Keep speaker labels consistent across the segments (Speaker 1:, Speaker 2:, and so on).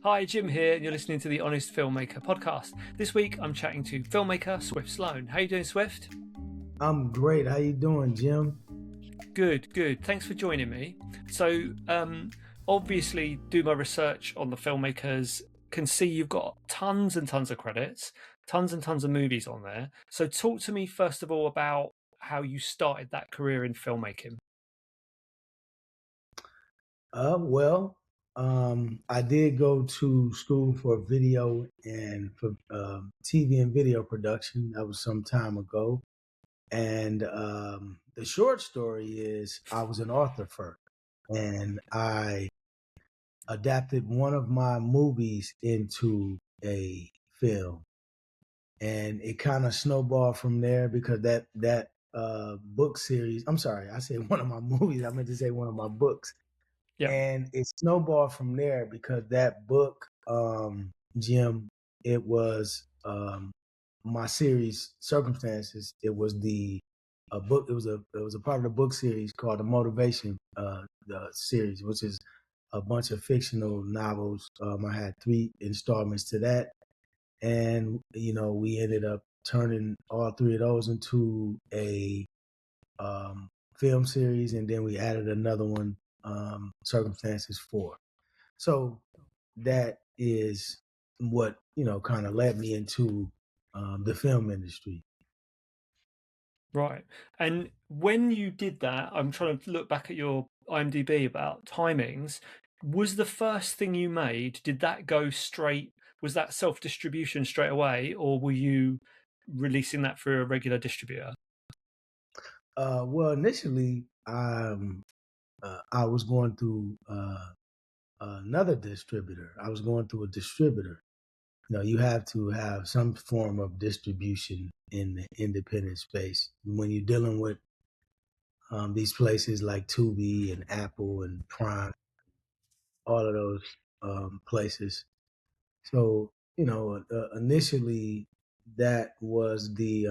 Speaker 1: Hi, Jim here, and you're listening to the Honest Filmmaker podcast. This week, I'm chatting to filmmaker Swift Sloan. How you doing, Swift?
Speaker 2: I'm great. How you doing, Jim?
Speaker 1: Good, good. Thanks for joining me. So, obviously, do my research on the filmmakers. Can see you've got tons and tons of credits, tons and tons of movies on there. So, talk to me first of all about how you started that career in filmmaking.
Speaker 2: Well, I did go to school for video and for TV and video production. That was some time ago. And the short story is I was an author first, and I adapted one of my movies into a film. And it kind of snowballed from there because that book series, I'm sorry, I said one of my movies, I meant to say one of my books.
Speaker 1: Yeah,
Speaker 2: And it snowballed from there because that book, Jim, it was my series Circumstances. It was the a book. It was a part of the book series called the Motivation the series, which is a bunch of fictional novels. I had 3 installments to that, and we ended up turning all 3 of those into a um, film series, and then we added another one, Circumstances 4. So that is what kind of led me into the film industry.
Speaker 1: right. And when you did that, I'm trying to look back at your IMDb about timings. Was the first thing you made, did that go straight? Was that self distribution straight away, or were you releasing that through a regular distributor?
Speaker 2: Well, initially, I was going through another distributor. I was going through a distributor. You have to have some form of distribution in the independent space when you're dealing with these places like Tubi and Apple and Prime, all of those places. So initially that was the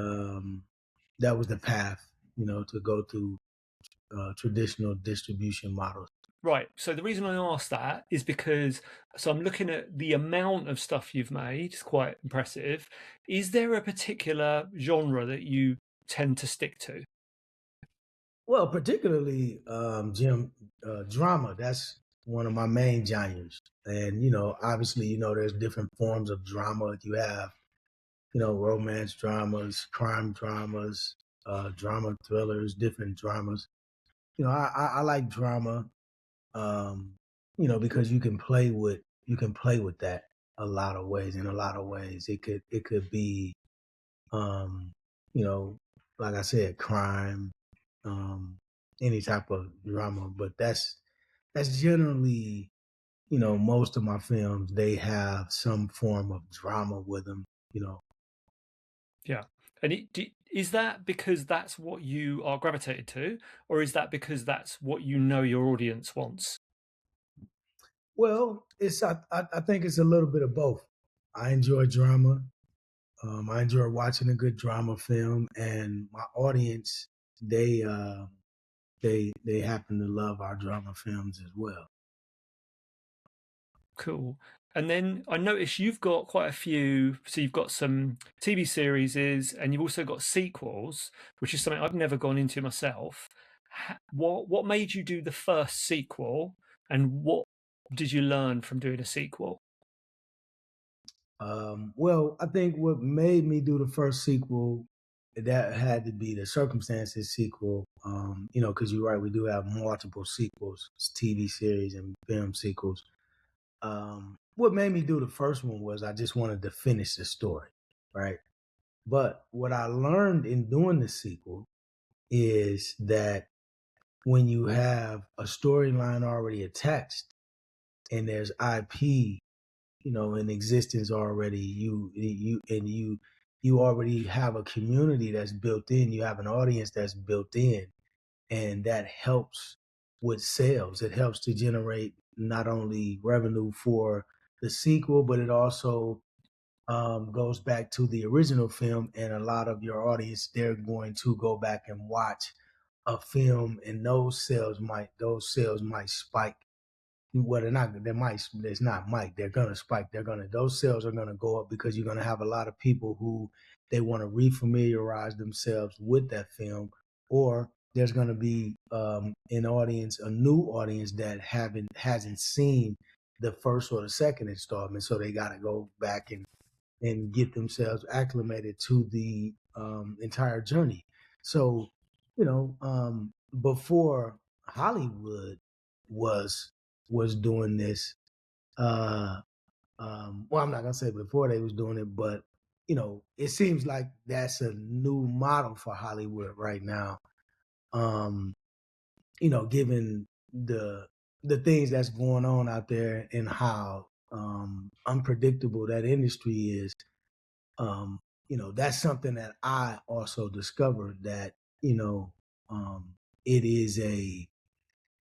Speaker 2: path, to go through traditional distribution models.
Speaker 1: Right. So the reason I asked that is because I'm looking at the amount of stuff you've made, it's quite impressive. Is there a particular genre that you tend to stick to?
Speaker 2: Well, particularly, Jim, drama. That's one of my main genres, and obviously, there's different forms of drama. You have romance dramas, crime dramas, drama thrillers, different dramas. I like drama, um, because you can play with that a lot of ways. In a lot of ways, it could be, um, you know, like I said, crime, um, any type of drama. But that's generally, most of my films, they have some form of drama with them. You know,
Speaker 1: Yeah. And is that because that's what you are gravitated to, or is that because that's what you know your audience wants?
Speaker 2: well, I think it's a little bit of both. I enjoy drama. I enjoy watching a good drama film, and my audience, they uh, they happen to love our drama films as well.
Speaker 1: Cool. And then I noticed you've got quite a few. So you've got some TV series, and you've also got sequels, which is something I've never gone into myself. What made you do the first sequel, and what did you learn from doing a sequel?
Speaker 2: Well, I think what made me do the first sequel, that had to be the Circumstances sequel. Because you're right, we do have multiple sequels, TV series and film sequels. What made me do the first one was I just wanted to finish the story, right? But what I learned in doing the sequel is that when you have a storyline already attached and there's IP, in existence already, you already have a community that's built in, you have an audience that's built in, and that helps with sales. It helps to generate not only revenue for the sequel, but it also goes back to the original film, and a lot of your audience, they're going to go back and watch a film, and those sales might spike well, there's not Mike. They're gonna spike. Those sales are gonna go up because you're gonna have a lot of people who they want to refamiliarize themselves with that film, or there's gonna be a new audience that hasn't seen the first or the second installment, so they gotta go back and get themselves acclimated to the entire journey. So, before Hollywood was was doing this, uh, well, I'm not gonna say before they was doing it, but it seems like that's a new model for Hollywood right now. Um, given the things that's going on out there and how unpredictable that industry is, um, that's something that I also discovered that, you know, it is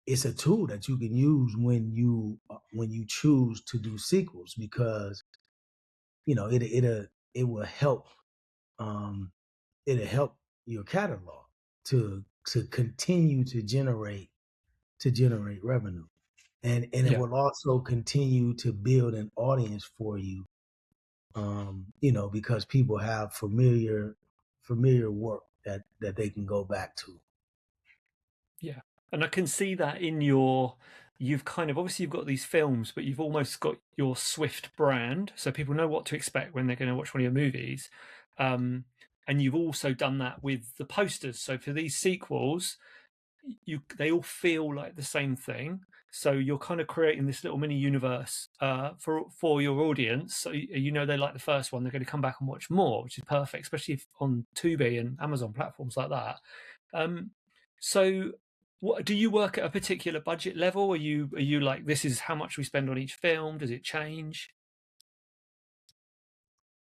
Speaker 2: it's a tool that you can use when you choose to do sequels because, it will help, um, it'll help your catalog to continue to generate revenue. And it
Speaker 1: Yeah.
Speaker 2: will also continue to build an audience for you, because people have familiar work that they can go back to.
Speaker 1: Yeah. And I can see that you've kind of obviously you've got these films, but you've almost got your Swift brand, so people know what to expect when they're going to watch one of your movies. Um, and you've also done that with the posters. So for these sequels, they all feel like the same thing. So you're kind of creating this little mini universe for your audience. So you know they like the first one, they're going to come back and watch more, which is perfect, especially if on Tubi and Amazon platforms like that. Um, so, what do you work at a particular budget level? Are you like this is how much we spend on each film? Does it change?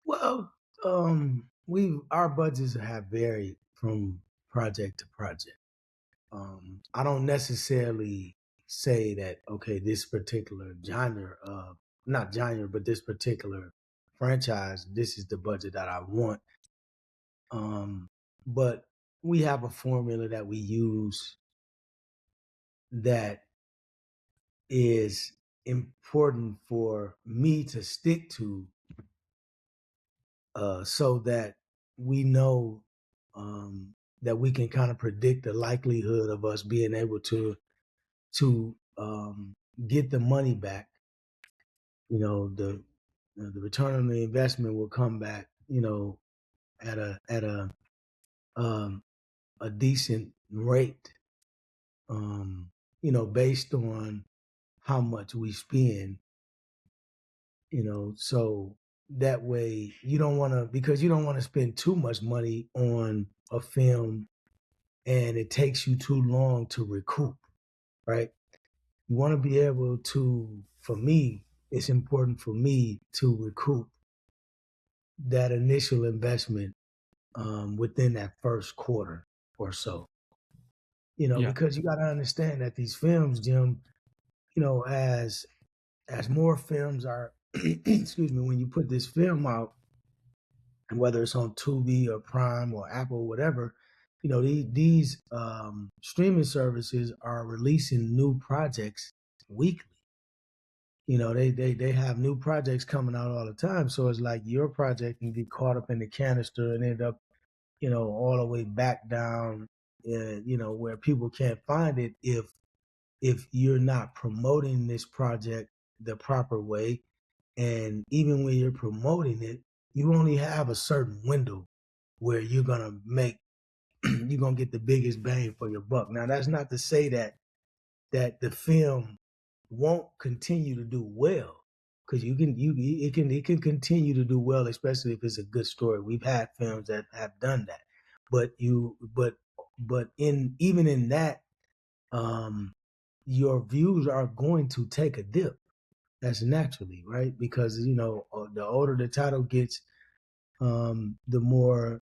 Speaker 2: Well, we our budgets have varied from project to project. I don't necessarily say that okay, this particular genre of not genre, but this particular franchise, this is the budget that I want. But we have a formula that we use that is important for me to stick to, so that we know, that we can kind of predict the likelihood of us being able to get the money back. The return on the investment will come back, at um, a decent rate, based on how much we spend. So that way you don't want to, because you don't want to spend too much money on a film and it takes you too long to recoup, right? You want to be able to, for me, it's important for me to recoup that initial investment, within that first quarter or so.
Speaker 1: Yeah,
Speaker 2: Because you got to understand that these films, Jim, as more films are, excuse me, when you put this film out, whether it's on Tubi or Prime or Apple, whatever, these streaming services are releasing new projects weekly. They have new projects coming out all the time. So it's like your project can get caught up in the canister and end up, all the way back down, where people can't find it if you're not promoting this project the proper way. And even when you're promoting it, you only have a certain window where you're gonna get the biggest bang for your buck. Now that's not to say that the film won't continue to do well, because it can continue to do well, especially if it's a good story. We've had films that have done that, but in even in that, um, your views are going to take a dip. That's naturally right, because the older the title gets, the more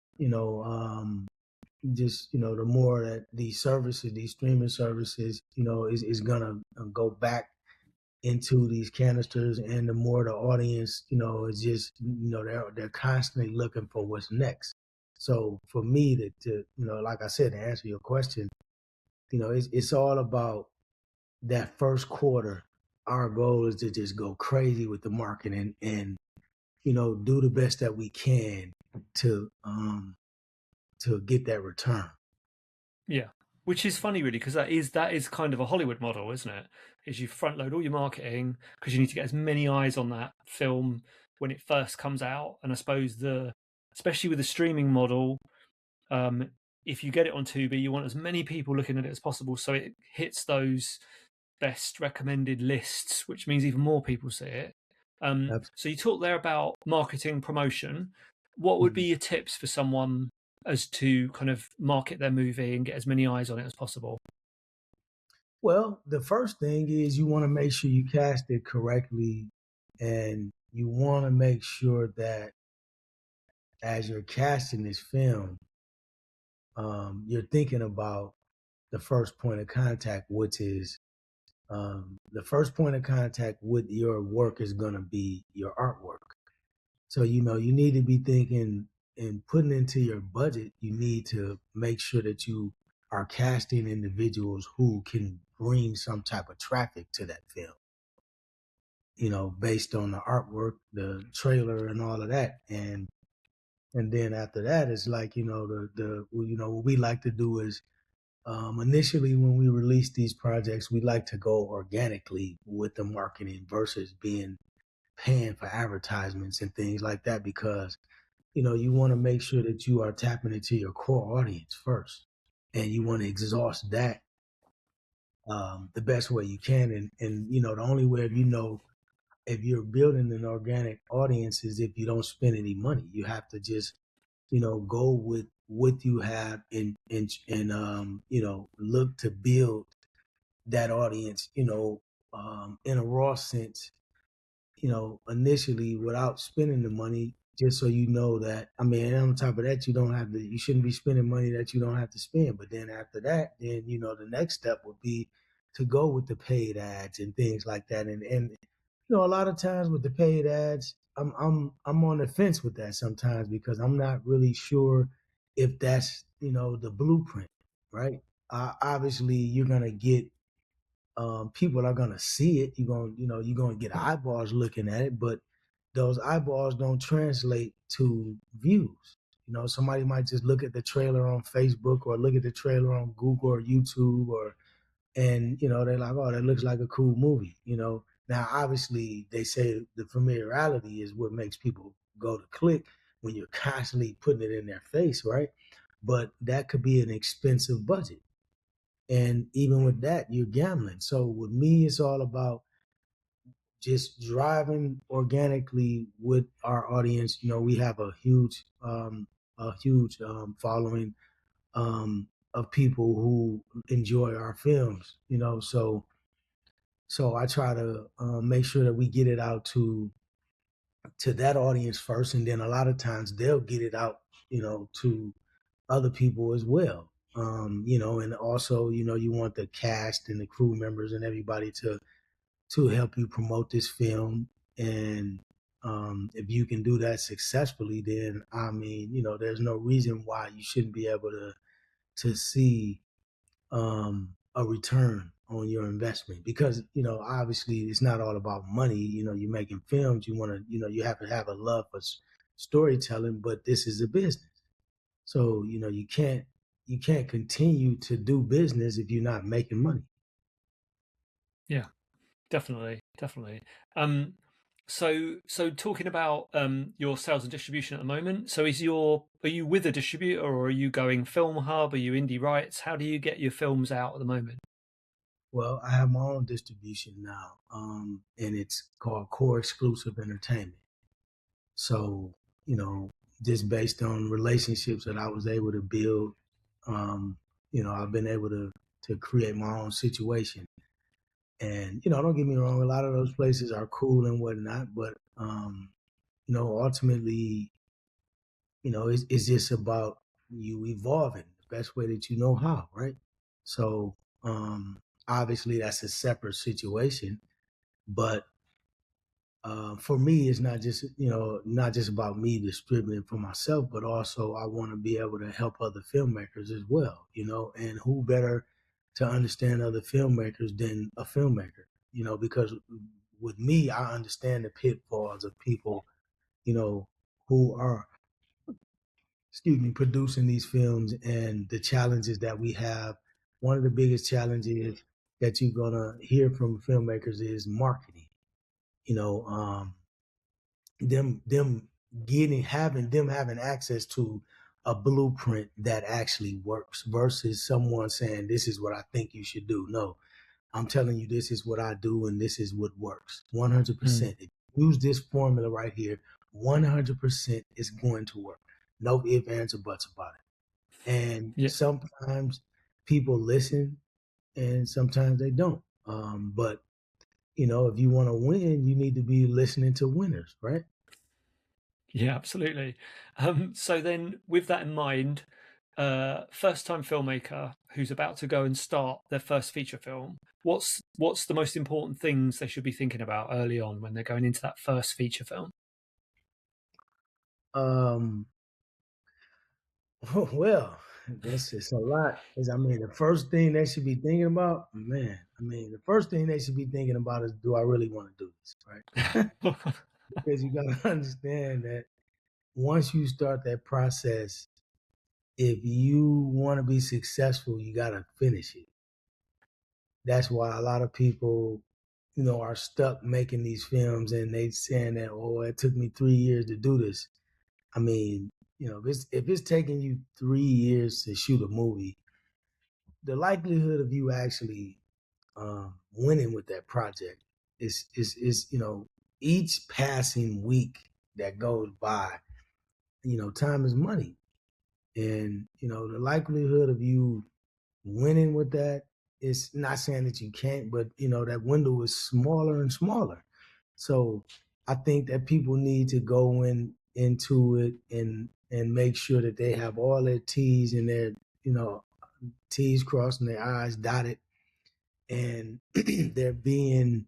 Speaker 2: just the more that these streaming services, is gonna go back into these canisters, and the more the audience, is just they're constantly looking for what's next. So for me like I said, to answer your question, it's all about that first quarter, our goal is to just go crazy with the marketing and do the best that we can to um to get that return.
Speaker 1: Yeah. Which is funny, really, because that is kind of a Hollywood model, isn't it? Is you front load all your marketing because you need to get as many eyes on that film when it first comes out. And I suppose especially with the streaming model, um, if you get it on Tubi, you want as many people looking at it as possible, so it hits those best recommended lists, which means even more people see it. So you talked there about marketing promotion. What would be
Speaker 2: Absolutely.
Speaker 1: your tips for someone as to kind of market their movie and get as many eyes on it as possible?
Speaker 2: Well, the first thing is you want to make sure you cast it correctly, and you want to make sure that as you're casting this film, you're thinking about the first point of contact, which is the first point of contact with your work is going to be your artwork. So, you need to be thinking and putting into your budget, you need to make sure that you are casting individuals who can bring some type of traffic to that film, based on the artwork, the trailer and all of that. And then after that, it's like, what we like to do is initially when we release these projects, we like to go organically with the marketing versus being paying for advertisements and things like that because you want to make sure that you are tapping into your core audience first, and you want to exhaust that the best way you can. And the only way if you're building an organic audience is if you don't spend any money. You have to just go with what you have and look to build that audience in a raw sense, initially without spending the money, just so you know that, I mean, and on top of that, you shouldn't be spending money that you don't have to spend. But then after that, then, the next step would be to go with the paid ads and things like that. And a lot of times with the paid ads, I'm on the fence with that sometimes because I'm not really sure if that's, the blueprint, right? Obviously you're going to get people are gonna see it. You're gonna get eyeballs looking at it, but those eyeballs don't translate to views. Somebody might just look at the trailer on Facebook or look at the trailer on Google or YouTube and they're like, oh, that looks like a cool movie. Now obviously they say the familiarity is what makes people go to click when you're constantly putting it in their face, right? But that could be an expensive budget. And even with that, you're gambling. So with me, it's all about just driving organically with our audience. We have a huge following of people who enjoy our films. So I try to make sure that we get it out to that audience first, and then a lot of times they'll get it out, to other people as well. And also, you want the cast and the crew members and everybody to help you promote this film. And if you can do that successfully, then I mean, there's no reason why you shouldn't be able to see a return on your investment because obviously it's not all about money. You're making films, you want to, you have to have a love for storytelling, but this is a business. So, you can't continue to do business if you're not making money.
Speaker 1: Yeah, definitely, definitely. Um, so talking about your sales and distribution at the moment. So are you with a distributor or are you going Film Hub? Are you Indie Rights? How do you get your films out at the moment?
Speaker 2: Well, I have my own distribution now, and it's called Core Exclusive Entertainment. So, you know, just based on relationships that I was able to build, um, I've been able to create my own situation. And don't get me wrong, a lot of those places are cool and whatnot, but ultimately, it's just about you evolving the best way that you know how, right? So, obviously, that's a separate situation, but for me, it's not just about me distributing for myself, but also I want to be able to help other filmmakers as well. And who better to understand other filmmakers than a filmmaker? because with me, I understand the pitfalls of people, you know, who are, excuse me, producing these films and the challenges that we have. One of the biggest challenges that you're gonna hear from filmmakers is marketing. You know, them having access to a blueprint that actually works versus someone saying this is what I think you should do. No, I'm telling you this is what I do and this is what works.
Speaker 1: Mm.
Speaker 2: 100%. If you use this formula right here, 100% is going to work. No ifs, ands, or buts about it. And
Speaker 1: Yeah.
Speaker 2: sometimes people listen and sometimes they don't. But if you want to win, you need to be listening to winners, right?
Speaker 1: Yeah, absolutely. So then, with that in mind, first-time filmmaker who's about to go and start their first feature film, what's the most important things they should be thinking about early on when they're going into that first feature film?
Speaker 2: Um, well, that's it's a lot. The first thing they should be thinking about, man. The first thing they should be thinking about is, do I really want to do this, right? Because you got to understand that once you start that process, if you want to be successful, you got to finish it. That's why a lot of people, are stuck making these films and they saying that, oh, it took me 3 years to do this. I mean, if it's taking you 3 years to shoot a movie, the likelihood of you actually winning with that project is each passing week that goes by, time is money, and the likelihood of you winning with that is not saying that you can't, but that window is smaller and smaller. So I think that people need to go into it and make sure that they have all their T's and their you know T's crossed and their I's dotted, and they're being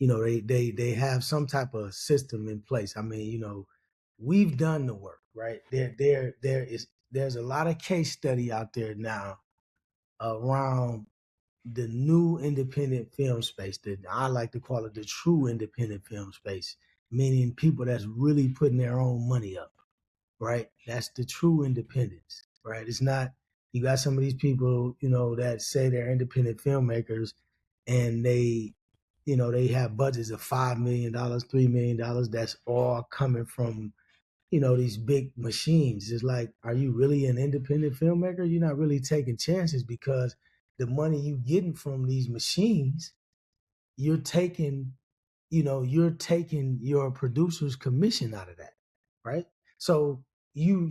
Speaker 2: they have some type of system in place. We've done the work, right? There's a lot of case study out there now around the new independent film space that I like to call it the true independent film space, meaning people that's really putting their own money up, right? That's the true independence, right? It's not, you got some of these people, that say they're independent filmmakers and they have budgets of $5 million, $3 million. That's all coming from these big machines. It's like, are you really an independent filmmaker? You're not really taking chances because the money you getting from these machines, you're taking, you're taking your producer's commission out of that, right? So you're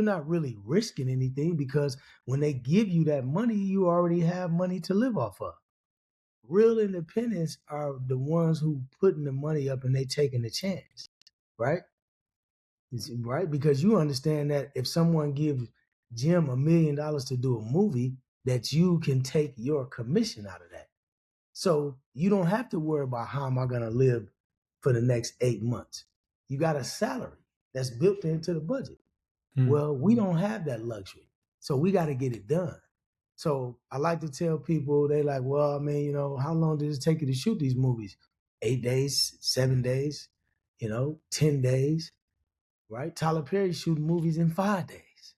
Speaker 2: not really risking anything because when they give you that money, you already have money to live off of. Real independents are the ones who putting the money up and they taking the chance, right? Right? Because you understand that if someone gives Jim $1 million to do a movie, that you can take your commission out of that. So you don't have to worry about how am I going to live for the next 8 months. You got a salary that's built into the budget.
Speaker 1: Mm.
Speaker 2: Well, we don't have that luxury. So we got to get it done. So I like to tell people, they like, well, how long does it take you to shoot these movies? 8 days, 7 days, 10 days, right? Tyler Perry shooting movies in 5 days,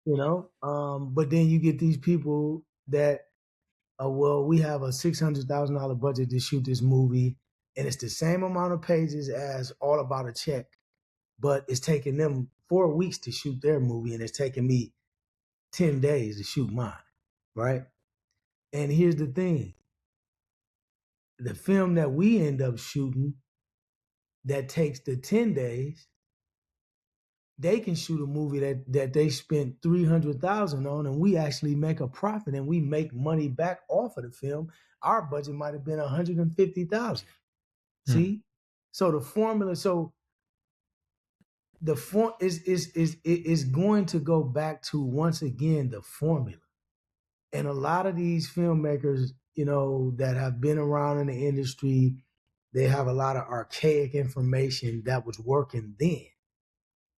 Speaker 2: but then you get these people that, well, we have a $600,000 budget to shoot this movie, and it's the same amount of pages as All About a Check, but it's taking them 4 weeks to shoot their movie, and it's taking me 10 days to shoot mine, right? And here's the thing. The film that we end up shooting that takes the 10 days, they can shoot a movie that they spent 300,000 on, and we actually make a profit and we make money back off of the film. Our budget might have been 150,000.
Speaker 1: Mm.
Speaker 2: See? So the formula, the form is going to go back to, once again, the formula. And a lot of these filmmakers, that have been around in the industry, they have a lot of archaic information that was working then.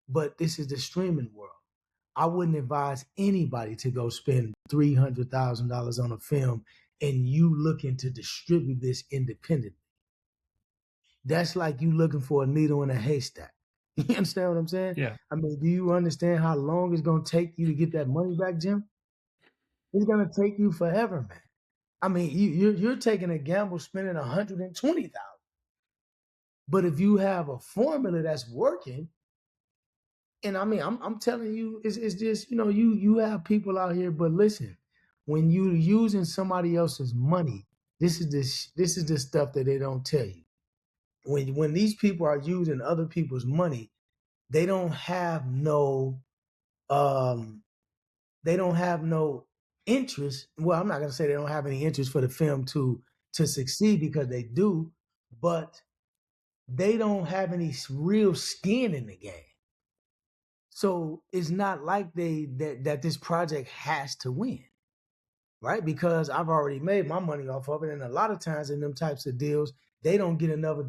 Speaker 2: But this is the streaming world. I wouldn't advise anybody to go spend $300,000 on a film and you looking to distribute this independently. That's like you looking for a needle in a haystack. You understand what I'm saying?
Speaker 1: Yeah.
Speaker 2: I mean, do you understand how long it's gonna take you to get that money back, Jim? It's gonna take you forever, man. I mean, you're taking a gamble spending 120,000. But if you have a formula that's working, and I mean, I'm telling you, it's just, you have people out here, but listen, when you using somebody else's money, this is the stuff that they don't tell you. When these people are using other people's money, they don't have no um they don't have no interest. Well, I'm not gonna say they don't have any interest for the film to succeed, because they do, but they don't have any real skin in the game. So it's not like that this project has to win, right? Because I've already made my money off of it, and a lot of times in them types of deals, they don't get another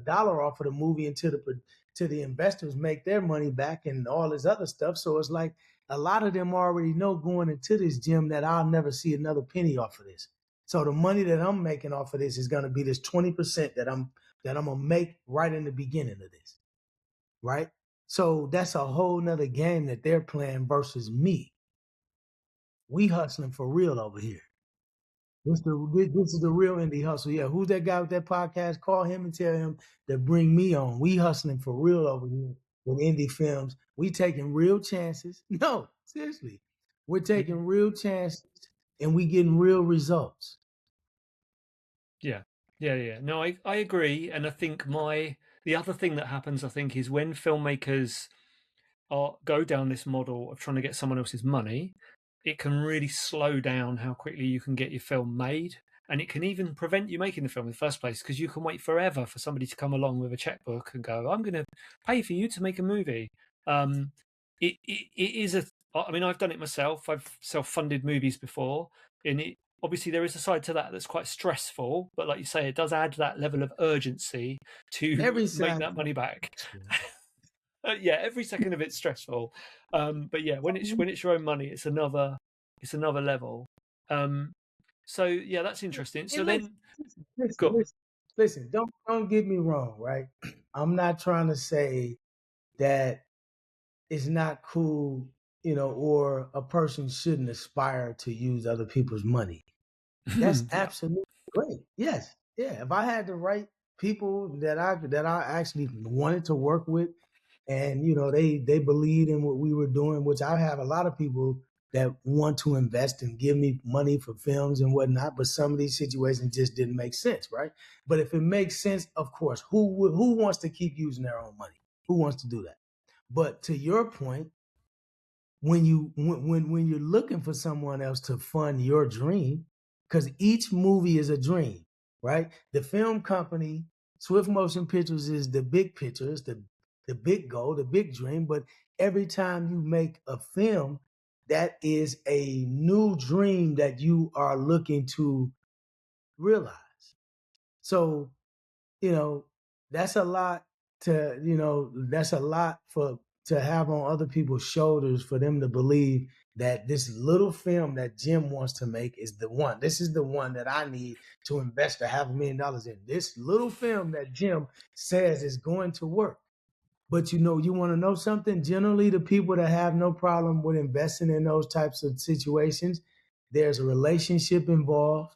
Speaker 2: dollar off of the movie until the investors make their money back and all this other stuff. So it's like a lot of them already know going into this, Jim, that I'll never see another penny off of this. So the money that I'm making off of this is going to be this 20% that I'm gonna make right in the beginning of this, right? So that's a whole nother game that they're playing versus me. We hustling for real over here. This is the real indie hustle. Yeah, who's that guy with that podcast? Call him and tell him to bring me on. We hustling for real over here with indie films. We taking real chances. No, seriously, we're taking real chances, and we getting real results.
Speaker 1: Yeah, yeah, yeah. No, I agree, and I think the other thing that happens, I think, is when filmmakers go down this model of trying to get someone else's money, it can really slow down how quickly you can get your film made, and it can even prevent you making the film in the first place, because you can wait forever for somebody to come along with a checkbook and go, "I'm going to pay for you to make a movie." Um, it is a. I mean, I've done it myself. I've self-funded movies before, and obviously there is a side to that that's quite stressful. But like you say, it does add that level of urgency to
Speaker 2: Every
Speaker 1: make
Speaker 2: side.
Speaker 1: that money back. Yeah, every second of it's stressful. But yeah, when it's your own money, it's another level. Um, so yeah, that's interesting. So
Speaker 2: And listen,
Speaker 1: then,
Speaker 2: listen,
Speaker 1: go on.
Speaker 2: listen, listen. Don't get me wrong, right? I'm not trying to say that it's not cool, or a person shouldn't aspire to use other people's money. That's
Speaker 1: Yeah.
Speaker 2: absolutely great. Yes. Yeah. If I had the right people that I actually wanted to work with, and they believed in what we were doing, which I have a lot of people that want to invest and give me money for films and whatnot, but some of these situations just didn't make sense, right? But if it makes sense, of course, who wants to keep using their own money? Who wants to do that? But to your point, when you're looking for someone else to fund your dream, because each movie is a dream, right? The film company, Swift Motion Pictures, is the big picture, it's the big goal, the big dream. But every time you make a film, that is a new dream that you are looking to realize. So you know, that's a lot that's a lot for to have on other people's shoulders, for them to believe that this little film that Jim wants to make is the one. This is the one that I need to invest $500,000 in. This little film that Jim says is going to work. But you want to know something? Generally, the people that have no problem with investing in those types of situations, there's a relationship involved,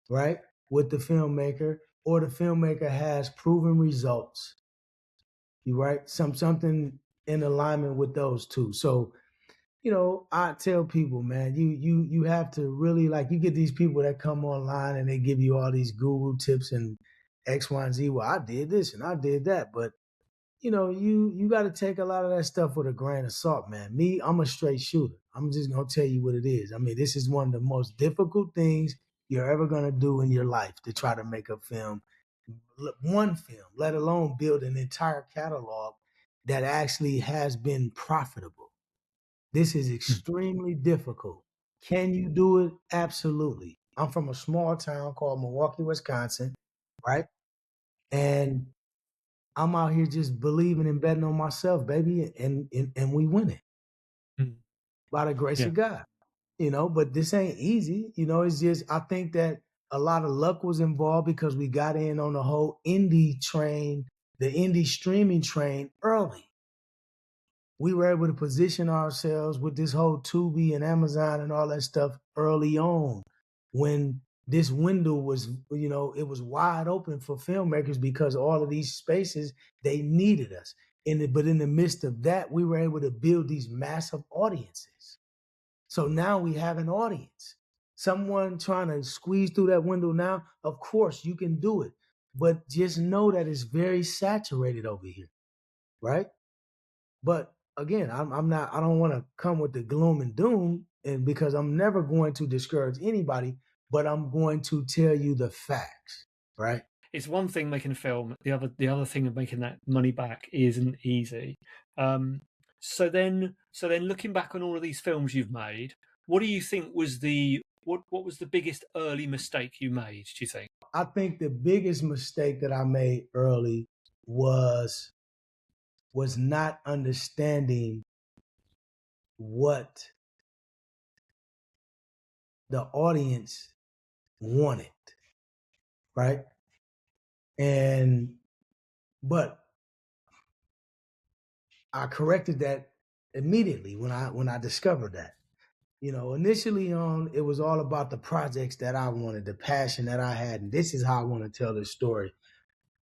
Speaker 2: right, with the filmmaker, or the filmmaker has proven results. You right, something in alignment with those two. So I tell people, man, you have to really, like, you get these people that come online and they give you all these guru tips and X, Y, and Z. Well, I did this and I did that, but you got to take a lot of that stuff with a grain of salt, man. Me, I'm a straight shooter. I'm just gonna tell you what it is. I mean, this is one of the most difficult things you're ever gonna do in your life, to try to make a film, one film, let alone build an entire catalog that actually has been profitable. This is extremely difficult. Can you do it? Absolutely. I'm from a small town called Milwaukee, Wisconsin, right? And I'm out here just believing and betting on myself, baby, and we win it
Speaker 1: Mm.
Speaker 2: by the grace
Speaker 1: Yeah.
Speaker 2: of God. but this ain't easy. It's just, I think that a lot of luck was involved because we got in on the whole indie train, the indie streaming train early. We were able to position ourselves with this whole Tubi and Amazon and all that stuff early on when this window was, it was wide open for filmmakers because all of these spaces, they needed us. But in the midst of that, we were able to build these massive audiences. So now we have an audience. Someone trying to squeeze through that window now, of course you can do it. But just know that it's very saturated over here, right? But again, I'm not. I don't want to come with the gloom and doom, and because I'm never going to discourage anybody, but I'm going to tell you the facts, right?
Speaker 1: It's one thing making a film. The other thing of making that money back isn't easy. Um, so then, looking back on all of these films you've made, what do you think was what was the biggest early mistake you made? Do you think?
Speaker 2: I think the biggest mistake that I made early was not understanding what the audience wanted, right? And but I corrected that immediately when I discovered that. Initially on, it was all about the projects that I wanted, the passion that I had, and this is how I want to tell this story.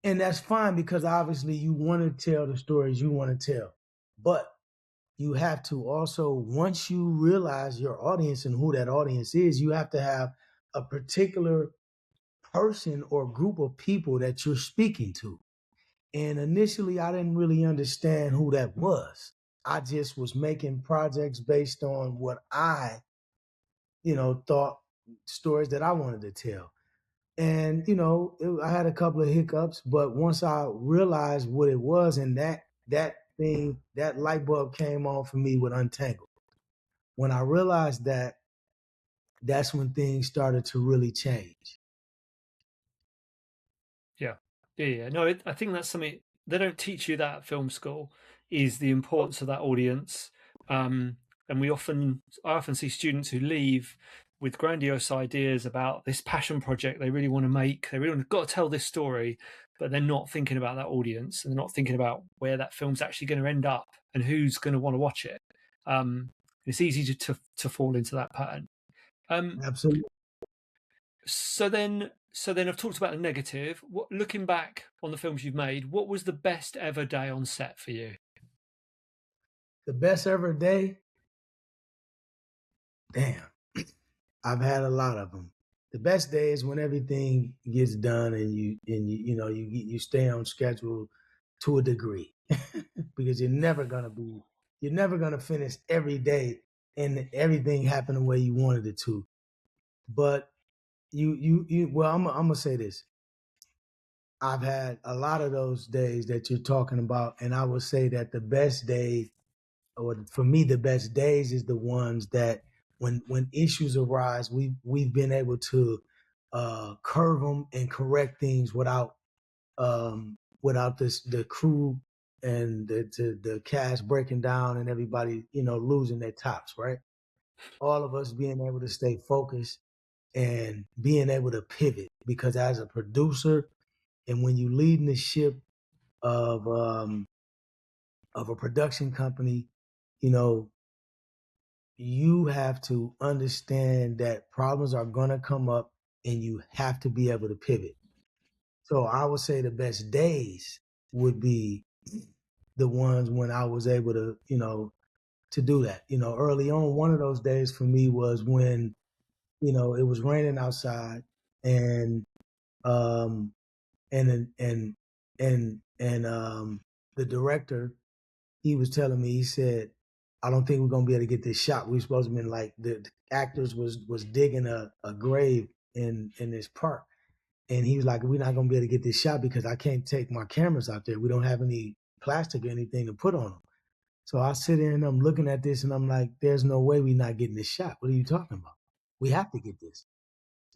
Speaker 2: And that's fine because obviously you want to tell the stories you want to tell. But you have to also, once you realize your audience and who that audience is, you have to have a particular person or group of people that you're speaking to. And initially, I didn't really understand who that was. I just was making projects based on what I, thought stories that I wanted to tell. And, I had a couple of hiccups, but once I realized what it was and that light bulb came on for me with Untangled. When I realized that, that's when things started to really change.
Speaker 1: Yeah, yeah. No, I think that's something they don't teach you that at film school. Is the importance of that audience. And I often see students who leave with grandiose ideas about this passion project they really want to make. They really got to tell this story, but they're not thinking about that audience, and they're not thinking about where that film's actually going to end up and who's going to want to watch it. It's easy to fall into that pattern. Um,
Speaker 2: Absolutely.
Speaker 1: so then I've talked about the negative. Looking back on the films you've made, what was the best ever day on set for you?
Speaker 2: The best ever day, damn, I've had a lot of them. The best day is when everything gets done and you stay on schedule to a degree because you're never gonna finish every day and everything happen the way you wanted it to. But well, I'm gonna say this. I've had a lot of those days that you're talking about, and I would say that the best day, or for me, the best days is the ones that when issues arise, we've been able to curve them and correct things without the crew and the cast breaking down and everybody losing their tops, right? All of us being able to stay focused and being able to pivot because as a producer and when you leading the ship of um, of a production company, you know, you have to understand that problems are gonna come up and you have to be able to pivot. So I would say the best days would be the ones when I was able to, to do that. Early on, one of those days for me was when, it was raining outside and um and and and the director, he was telling me, he said, I don't think we're gonna be able to get this shot. We were supposed to be like the actors was digging a grave in this park. And he was like, we're not gonna be able to get this shot because I can't take my cameras out there. We don't have any plastic or anything to put on them. So I sit there and I'm looking at this and I'm like, there's no way we're not getting this shot. What are you talking about? We have to get this,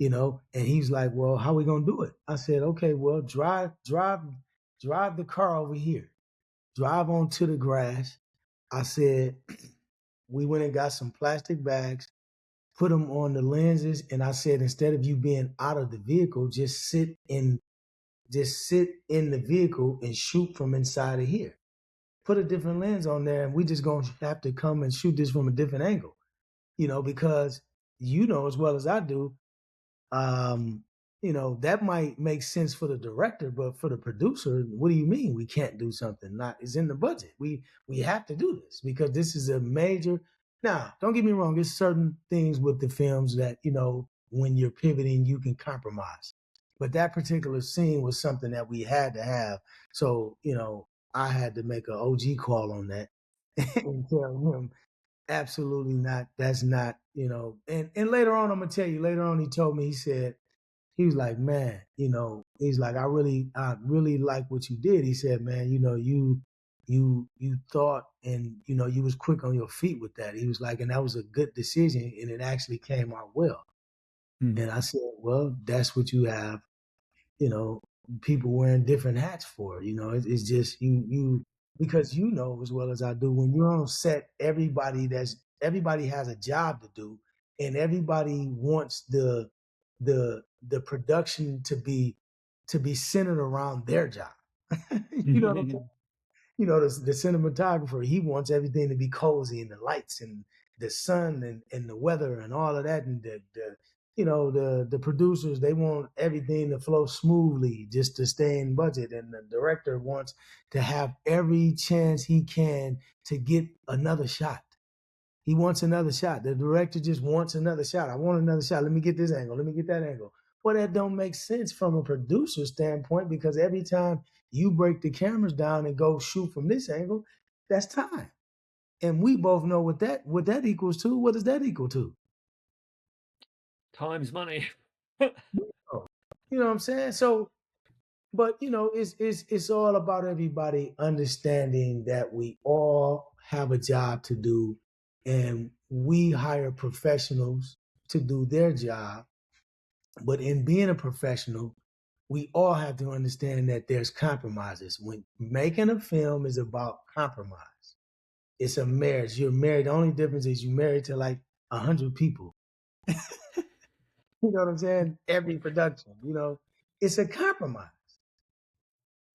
Speaker 2: And he's like, well, how are we gonna do it? I said, okay, well, drive the car over here. Drive onto the grass. I said, we went and got some plastic bags put them on the lenses, and I said, instead of you being out of the vehicle, just sit in the vehicle and shoot from inside of here. Put a different lens on there, and we just gonna have to come and shoot this from a different angle, because you know as well as I do, um, that might make sense for the director, but for the producer, what do you mean we can't do something? Not It's in the budget. We have to do this because this is a major. Now, don't get me wrong, there's certain things with the films that, when you're pivoting, you can compromise. But that particular scene was something that we had to have. So, I had to make an OG call on that and tell him absolutely not. That's not, and later on, I'm gonna tell you, later on he told me, he was like, man, he's like, I really like what you did. He said, man, you thought, and you was quick on your feet with that. He was like, and that was a good decision, and it actually came out well.
Speaker 1: Mm.
Speaker 2: And I said, well, that's what you have, you know, people wearing different hats for. It's just you because as well as I do, when you're on set, everybody has a job to do, and everybody wants the production to be centered around their job. You know what I'm saying? The cinematographer, he wants everything to be cozy, and the lights and the sun and the weather and all of that, and the producers, they want everything to flow smoothly just to stay in budget, and the director wants to have every chance he can to get another shot. He wants another shot. The director just wants another shot. I want another shot. Let me get this angle. Let me get that angle. Well, that don't make sense from a producer standpoint, because every time you break the cameras down and go shoot from this angle, that's time. And we both know what that equals to. What does that equal to?
Speaker 1: Time's money.
Speaker 2: You know what I'm saying? So, but it's all about everybody understanding that we all have a job to do, and we hire professionals to do their job. But in being a professional, we all have to understand that there's compromises. When making a film is about compromise. It's a marriage. You're married. The only difference is you married to like 100 people. You know what I'm saying? Every production, it's a compromise.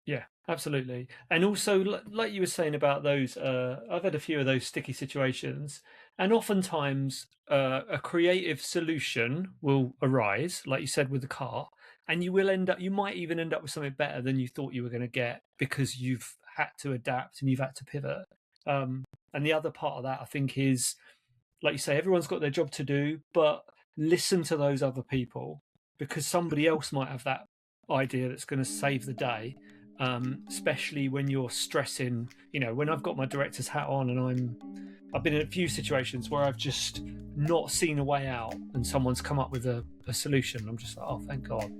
Speaker 1: Yeah, absolutely. And also, like you were saying about those, I've had a few of those sticky situations, and oftentimes a creative solution will arise, like you said with the car, and you might even end up with something better than you thought you were going to get because you've had to adapt and you've had to pivot. And the other part of that, I think, is like you say, everyone's got their job to do, but listen to those other people because somebody else might have that idea that's going to save the day. Especially when you're stressing, when I've got my director's hat on and I've been in a few situations where I've just not seen a way out and someone's come up with a solution. I'm just like, oh, thank God.